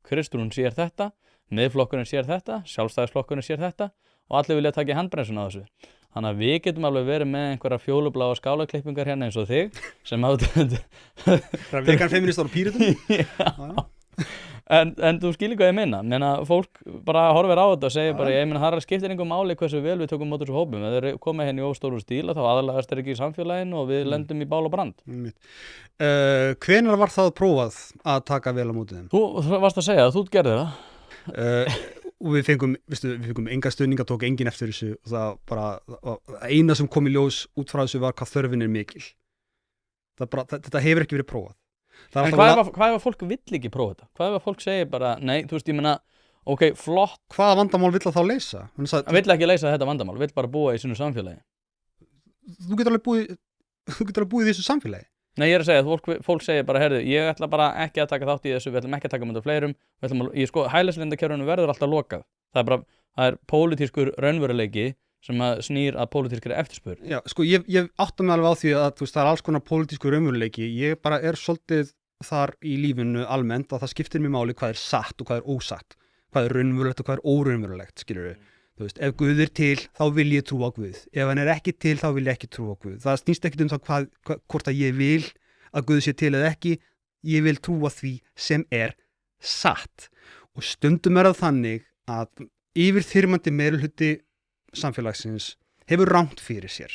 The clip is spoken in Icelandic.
Kristrún sér þetta, Miðflokkurinn sér þetta, Sjálfstæðisflokkurinn sér þetta og allir vilja taka í handbremsuna á þessu. Þannig að við getum alveg verið með einhverja fjólubláa skálaklippingar hérna eins og þig sem vegan feministar og píritum. En þú skilur hvað ég meina fólk bara horfir á þetta og segir bara ég meina það skiptir engum máli hversu vel við tökum mót þessu hópum ef þeir koma hérna í óstóru stíla þá aðalagast þeir ekki í samfélaginu og við lendum í bál og brand. Hvenær var það prófað að taka vel á móti þeim? Þú varst að segja að þú gerðir það. Og við fengum enga stuðninga, tók enginn eftir þessu og það bara eina sem kom í ljós út frá þessu var hvað þörfin er mikil. Þetta hefur ekki verið prófað. En hvað ef fólk vill ekki prófa þetta? Hvað ef fólk segir bara, nei, þú veist, ég meina, ok, flott. Hvaða vandamál vill það þá leysa? Það vill ekki leysa þetta vandamál, vill bara búa í sínu samfélagi. Þú getur alveg búið í þessu samfélagi. Nei, ég er að segja að fólk segir bara, heyrðu, ég ætla bara ekki að taka þátt í þessu, við ætlum ekki að taka mynda fleirum, hælisleitendakerfinu verður alltaf lokað. Það er pólitískur raunveruleiki sem að snýr að pólitískri eftirspurn. Já, sko, ég átta mig alveg á því að það er alls konar pólitískur raunveruleiki. Ég bara er svolítið þar í lífinu almennt að það skiptir mér máli hvað er satt og hvað er ósatt. Hvað er raunverulegt og hvað er óraunverulegt, skilurðu. Þú veist, ef Guð er til, þá vil ég trúa á Guð. Ef hann er ekki til, þá vil ég ekki trúa á Guð. Það snýst ekkert það hvort að ég vil að Guð sé til eða ekki. Ég vil trúa því sem er satt. Og stundum það þannig að yfirþyrmandi meirihluti samfélagsins hefur rangt fyrir sér.